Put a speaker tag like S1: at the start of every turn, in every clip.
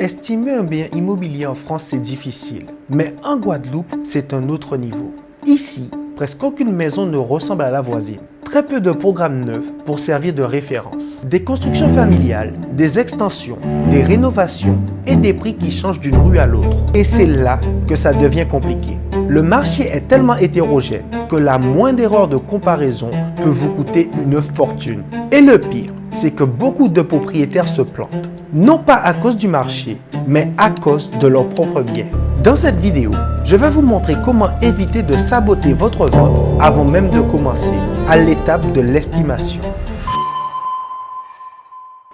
S1: Estimer un bien immobilier en France, c'est difficile. Mais en Guadeloupe, c'est un autre niveau. Ici, presque aucune maison ne ressemble à la voisine. Très peu de programmes neufs pour servir de référence. Des constructions familiales, des extensions, des rénovations et des prix qui changent d'une rue à l'autre. Et c'est là que ça devient compliqué. Le marché est tellement hétérogène que la moindre erreur de comparaison peut vous coûter une fortune. Et le pire, c'est que beaucoup de propriétaires se plantent. Non pas à cause du marché, mais à cause de leurs propres biais. Dans cette vidéo, je vais vous montrer comment éviter de saboter votre vente avant même de commencer, à l'étape de l'estimation.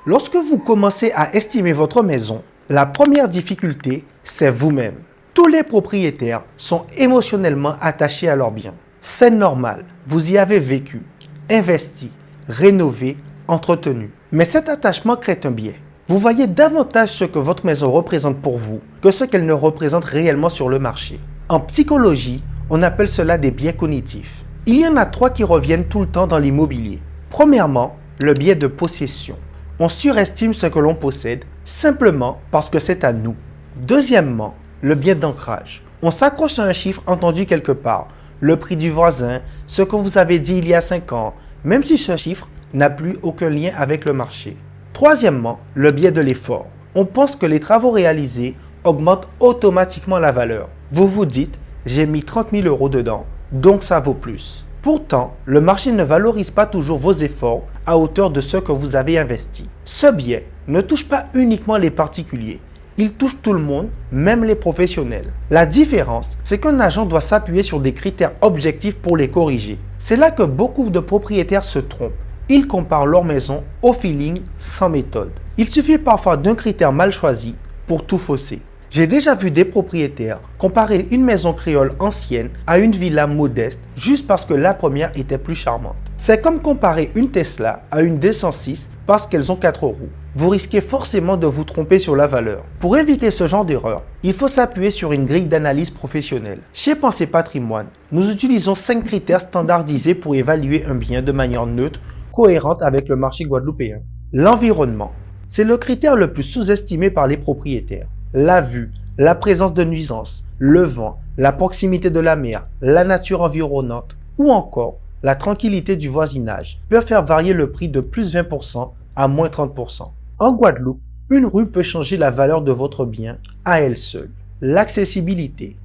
S1: Lorsque vous commencez à estimer votre maison, la première difficulté, c'est vous-même. Tous les propriétaires sont émotionnellement attachés à leur bien. C'est normal, vous y avez vécu, investi, rénové, entretenu. Mais cet attachement crée un biais. Vous voyez davantage ce que votre maison représente pour vous que ce qu'elle ne représente réellement sur le marché. En psychologie, on appelle cela des biais cognitifs. Il y en a 3 qui reviennent tout le temps dans l'immobilier. Premièrement, le biais de possession. On surestime ce que l'on possède simplement parce que c'est à nous. Deuxièmement, le biais d'ancrage. On s'accroche à un chiffre entendu quelque part, le prix du voisin, ce que vous avez dit il y a 5 ans, même si ce chiffre n'a plus aucun lien avec le marché. Troisièmement, le biais de l'effort. On pense que les travaux réalisés augmentent automatiquement la valeur. Vous vous dites, j'ai mis 30 000 € dedans, donc ça vaut plus. Pourtant, le marché ne valorise pas toujours vos efforts à hauteur de ce que vous avez investi. Ce biais ne touche pas uniquement les particuliers, il touche tout le monde, même les professionnels. La différence, c'est qu'un agent doit s'appuyer sur des critères objectifs pour les corriger. C'est là que beaucoup de propriétaires se trompent. Ils comparent leur maison au feeling sans méthode. Il suffit parfois d'un critère mal choisi pour tout fausser. J'ai déjà vu des propriétaires comparer une maison créole ancienne à une villa modeste juste parce que la première était plus charmante. C'est comme comparer une Tesla à une D106 parce qu'elles ont 4 roues. Vous risquez forcément de vous tromper sur la valeur. Pour éviter ce genre d'erreur, il faut s'appuyer sur une grille d'analyse professionnelle. Chez Pensée Patrimoine, nous utilisons 5 critères standardisés pour évaluer un bien de manière neutre, cohérente avec le marché guadeloupéen. L'environnement, c'est le critère le plus sous-estimé par les propriétaires. La vue, la présence de nuisances, le vent, la proximité de la mer, la nature environnante ou encore la tranquillité du voisinage peuvent faire varier le prix de plus 20% à moins 30%. En Guadeloupe, une rue peut changer la valeur de votre bien à elle seule. L'accessibilité.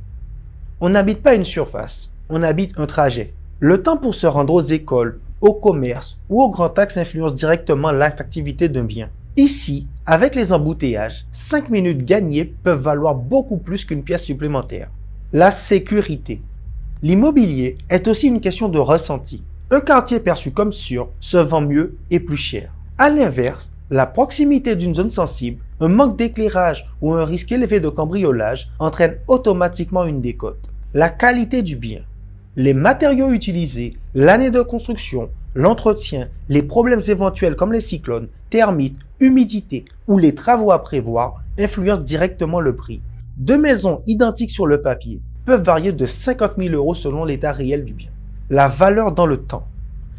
S1: On n'habite pas une surface, on habite un trajet. Le temps pour se rendre aux écoles, au commerce ou au grand axe influence directement l'attractivité d'un bien. Ici, avec les embouteillages, 5 minutes gagnées peuvent valoir beaucoup plus qu'une pièce supplémentaire. La sécurité. L'immobilier est aussi une question de ressenti. Un quartier perçu comme sûr se vend mieux et plus cher. A l'inverse, la proximité d'une zone sensible, un manque d'éclairage ou un risque élevé de cambriolage entraîne automatiquement une décote. La qualité du bien. Les matériaux utilisés, l'année de construction, l'entretien, les problèmes éventuels comme les cyclones, termites, humidité ou les travaux à prévoir influencent directement le prix. 2 maisons identiques sur le papier peuvent varier de 50 000 € selon l'état réel du bien. La valeur dans le temps,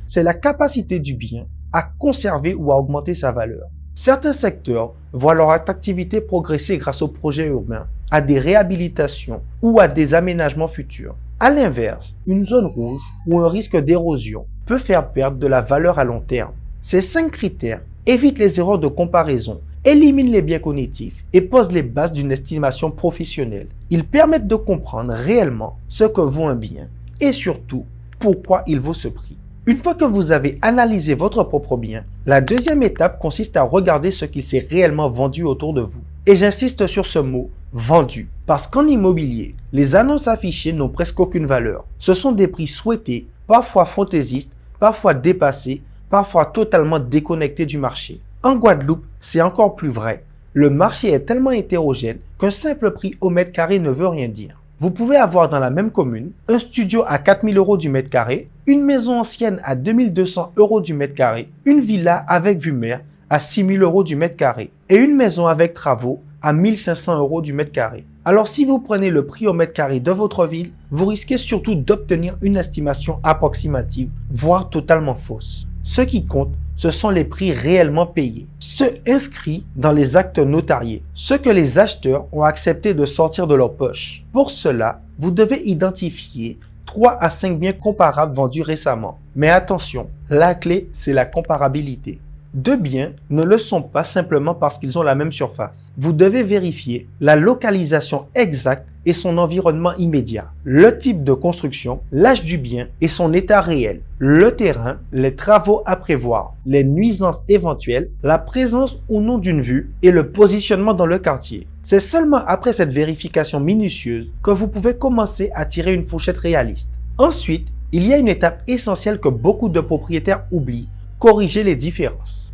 S1: c'est la capacité du bien à conserver ou à augmenter sa valeur. Certains secteurs voient leur attractivité progresser grâce aux projets urbains, à des réhabilitations ou à des aménagements futurs. A l'inverse, une zone rouge ou un risque d'érosion peut faire perdre de la valeur à long terme. Ces 5 critères évitent les erreurs de comparaison, éliminent les biais cognitifs et posent les bases d'une estimation professionnelle. Ils permettent de comprendre réellement ce que vaut un bien et surtout pourquoi il vaut ce prix. Une fois que vous avez analysé votre propre bien, la deuxième étape consiste à regarder ce qui s'est réellement vendu autour de vous. Et j'insiste sur ce mot « vendu » parce qu'en immobilier, les annonces affichées n'ont presque aucune valeur. Ce sont des prix souhaités, parfois fantaisistes, parfois dépassés, parfois totalement déconnectés du marché. En Guadeloupe, c'est encore plus vrai. Le marché est tellement hétérogène qu'un simple prix au mètre carré ne veut rien dire. Vous pouvez avoir dans la même commune un studio à 4 000 € du mètre carré, une maison ancienne à 2 200 € du mètre carré, une villa avec vue mer à 6 000 € du mètre carré et une maison avec travaux à 1 500 € du mètre carré. Alors si vous prenez le prix au mètre carré de votre ville, vous risquez surtout d'obtenir une estimation approximative, voire totalement fausse. Ce qui compte, ce sont les prix réellement payés, ceux inscrits dans les actes notariés, ceux que les acheteurs ont accepté de sortir de leur poche. Pour cela, vous devez identifier 3 à 5 biens comparables vendus récemment. Mais attention, la clé, c'est la comparabilité. 2 biens ne le sont pas simplement parce qu'ils ont la même surface. Vous devez vérifier la localisation exacte et son environnement immédiat, le type de construction, l'âge du bien et son état réel, le terrain, les travaux à prévoir, les nuisances éventuelles, la présence ou non d'une vue et le positionnement dans le quartier. C'est seulement après cette vérification minutieuse que vous pouvez commencer à tirer une fourchette réaliste. Ensuite, il y a une étape essentielle que beaucoup de propriétaires oublient: corriger les différences.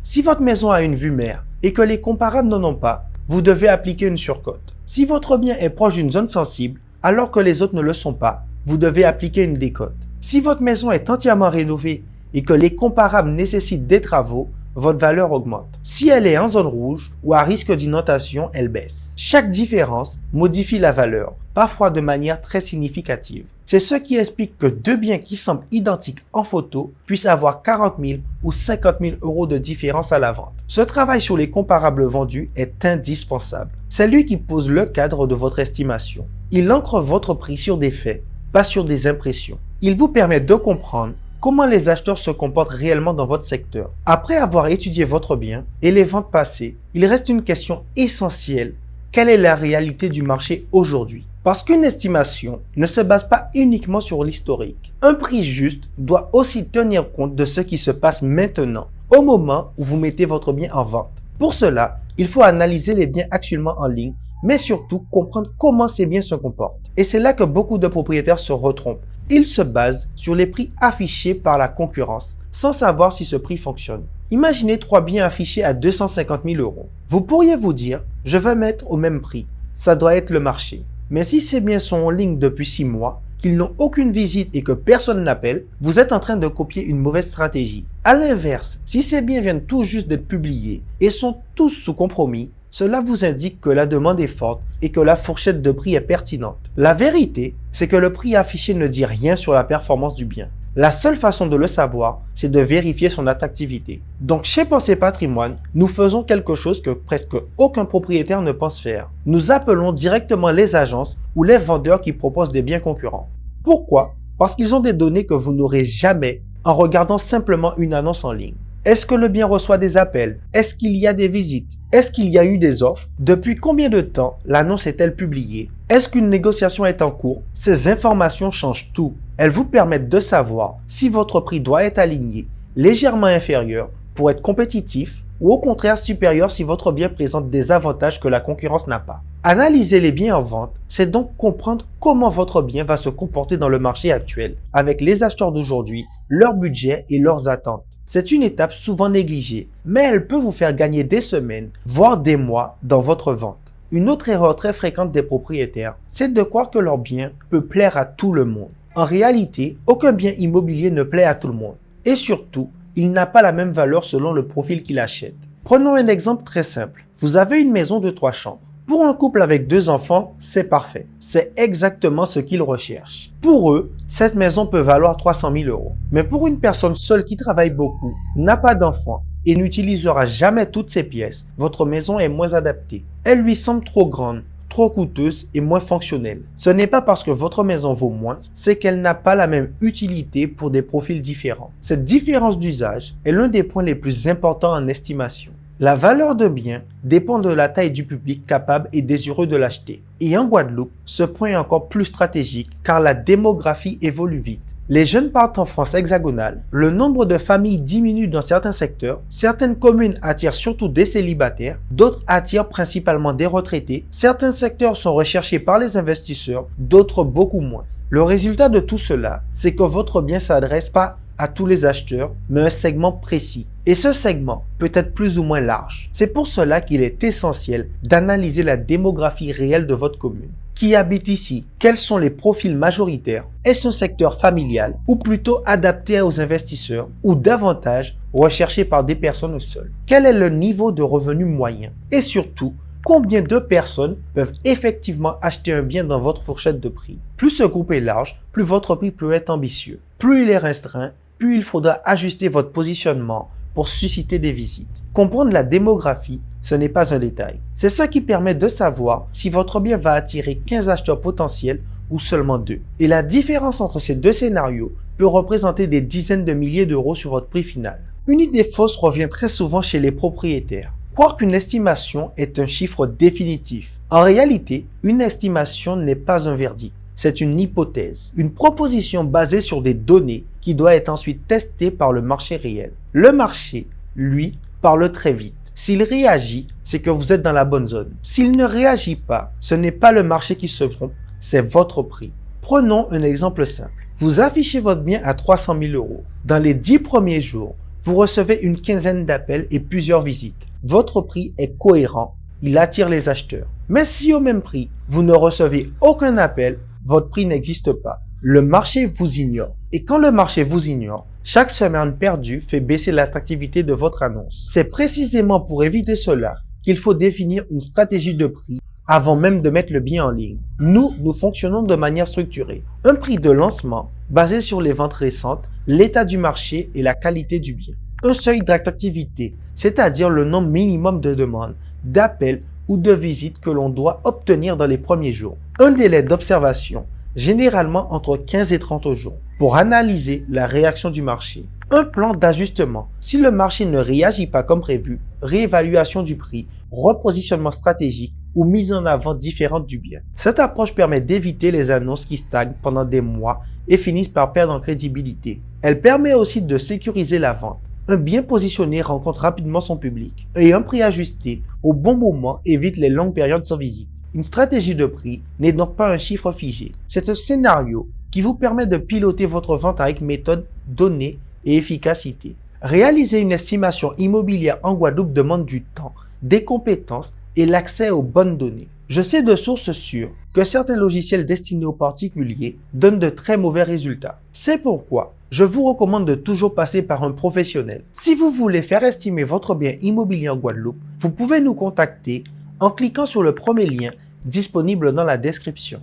S1: Si votre maison a une vue mer et que les comparables n'en ont pas, vous devez appliquer une surcote. Si votre bien est proche d'une zone sensible alors que les autres ne le sont pas, vous devez appliquer une décote. Si votre maison est entièrement rénovée et que les comparables nécessitent des travaux, votre valeur augmente. Si elle est en zone rouge ou à risque d'inondation, elle baisse. Chaque différence modifie la valeur, parfois de manière très significative. C'est ce qui explique que 2 biens qui semblent identiques en photo puissent avoir 40 000 ou 50 000 euros de différence à la vente. Ce travail sur les comparables vendus est indispensable. C'est lui qui pose le cadre de votre estimation. Il ancre votre prix sur des faits, pas sur des impressions. Il vous permet de comprendre comment les acheteurs se comportent réellement dans votre secteur. Après avoir étudié votre bien et les ventes passées, il reste une question essentielle. Quelle est la réalité du marché aujourd'hui? Parce qu'une estimation ne se base pas uniquement sur l'historique. Un prix juste doit aussi tenir compte de ce qui se passe maintenant, au moment où vous mettez votre bien en vente. Pour cela, il faut analyser les biens actuellement en ligne, mais surtout comprendre comment ces biens se comportent. Et c'est là que beaucoup de propriétaires se retrompent. Ils se basent sur les prix affichés par la concurrence, sans savoir si ce prix fonctionne. Imaginez 3 biens affichés à 250 000 euros. Vous pourriez vous dire, je vais mettre au même prix. Ça doit être le marché. Mais si ces biens sont en ligne depuis 6 mois, qu'ils n'ont aucune visite et que personne n'appelle, vous êtes en train de copier une mauvaise stratégie. À l'inverse, si ces biens viennent tout juste d'être publiés et sont tous sous compromis, cela vous indique que la demande est forte et que la fourchette de prix est pertinente. La vérité, c'est que le prix affiché ne dit rien sur la performance du bien. La seule façon de le savoir, c'est de vérifier son attractivité. Donc chez Pensée Patrimoine, nous faisons quelque chose que presque aucun propriétaire ne pense faire. Nous appelons directement les agences ou les vendeurs qui proposent des biens concurrents. Pourquoi? Parce qu'ils ont des données que vous n'aurez jamais en regardant simplement une annonce en ligne. Est-ce que le bien reçoit des appels? Est-ce qu'il y a des visites? Est-ce qu'il y a eu des offres? Depuis combien de temps l'annonce est-elle publiée? Est-ce qu'une négociation est en cours? Ces informations changent tout. Elles vous permettent de savoir si votre prix doit être aligné, légèrement inférieur pour être compétitif ou au contraire supérieur si votre bien présente des avantages que la concurrence n'a pas. Analyser les biens en vente, c'est donc comprendre comment votre bien va se comporter dans le marché actuel, avec les acheteurs d'aujourd'hui, leur budget et leurs attentes. C'est une étape souvent négligée, mais elle peut vous faire gagner des semaines, voire des mois dans votre vente. Une autre erreur très fréquente des propriétaires, c'est de croire que leur bien peut plaire à tout le monde. En réalité, aucun bien immobilier ne plaît à tout le monde. Et surtout, il n'a pas la même valeur selon le profil qu'il achète. Prenons un exemple très simple. Vous avez une maison de 3 chambres. Pour un couple avec 2 enfants, c'est parfait. C'est exactement ce qu'ils recherchent. Pour eux, cette maison peut valoir 300 000 euros. Mais pour une personne seule qui travaille beaucoup, n'a pas d'enfants et n'utilisera jamais toutes ses pièces, votre maison est moins adaptée. Elle lui semble trop grande, trop coûteuse et moins fonctionnelle. Ce n'est pas parce que votre maison vaut moins, c'est qu'elle n'a pas la même utilité pour des profils différents. Cette différence d'usage est l'un des points les plus importants en estimation. La valeur d'un bien dépend de la taille du public capable et désireux de l'acheter. Et en Guadeloupe, ce point est encore plus stratégique car la démographie évolue vite. Les jeunes partent en France hexagonale, le nombre de familles diminue dans certains secteurs, certaines communes attirent surtout des célibataires, d'autres attirent principalement des retraités, certains secteurs sont recherchés par les investisseurs, d'autres beaucoup moins. Le résultat de tout cela, c'est que votre bien ne s'adresse pas à tous les acheteurs, mais un segment précis. Et ce segment peut être plus ou moins large. C'est pour cela qu'il est essentiel d'analyser la démographie réelle de votre commune. Qui habite ici? Quels sont les profils majoritaires? Est-ce un secteur familial ou plutôt adapté aux investisseurs ou davantage recherché par des personnes seules? Quel est le niveau de revenu moyen? Et surtout, combien de personnes peuvent effectivement acheter un bien dans votre fourchette de prix? Plus ce groupe est large, plus votre prix peut être ambitieux. Plus il est restreint, puis il faudra ajuster votre positionnement pour susciter des visites. Comprendre la démographie, ce n'est pas un détail. C'est ce qui permet de savoir si votre bien va attirer 15 acheteurs potentiels ou seulement 2. Et la différence entre ces deux scénarios peut représenter des dizaines de milliers d'euros sur votre prix final. Une idée fausse revient très souvent chez les propriétaires. Croire qu'une estimation est un chiffre définitif. En réalité, une estimation n'est pas un verdict. C'est une hypothèse, une proposition basée sur des données qui doit être ensuite testée par le marché réel. Le marché, lui, parle très vite. S'il réagit, c'est que vous êtes dans la bonne zone. S'il ne réagit pas, ce n'est pas le marché qui se trompe, c'est votre prix. Prenons un exemple simple. Vous affichez votre bien à 300 000 euros. Dans les 10 premiers jours, vous recevez une quinzaine d'appels et plusieurs visites. Votre prix est cohérent, il attire les acheteurs. Mais si au même prix, vous ne recevez aucun appel, votre prix n'existe pas. Le marché vous ignore. Et quand le marché vous ignore, chaque semaine perdue fait baisser l'attractivité de votre annonce. C'est précisément pour éviter cela qu'il faut définir une stratégie de prix avant même de mettre le bien en ligne. Nous fonctionnons de manière structurée. Un prix de lancement basé sur les ventes récentes, l'état du marché et la qualité du bien. Un seuil d'attractivité, c'est-à-dire le nombre minimum de demandes, d'appels ou de visites que l'on doit obtenir dans les premiers jours. Un délai d'observation, généralement entre 15 et 30 jours, pour analyser la réaction du marché. Un plan d'ajustement. Si le marché ne réagit pas comme prévu, réévaluation du prix, repositionnement stratégique ou mise en avant différente du bien. Cette approche permet d'éviter les annonces qui stagnent pendant des mois et finissent par perdre en crédibilité. Elle permet aussi de sécuriser la vente. Un bien positionné rencontre rapidement son public et un prix ajusté au bon moment évite les longues périodes sans visite. Une stratégie de prix n'est donc pas un chiffre figé. C'est un scénario qui vous permet de piloter votre vente avec méthode, données et efficacité. Réaliser une estimation immobilière en Guadeloupe demande du temps, des compétences et l'accès aux bonnes données. Je sais de sources sûres que certains logiciels destinés aux particuliers donnent de très mauvais résultats. C'est pourquoi je vous recommande de toujours passer par un professionnel. Si vous voulez faire estimer votre bien immobilier en Guadeloupe, vous pouvez nous contacter en cliquant sur le premier lien disponible dans la description.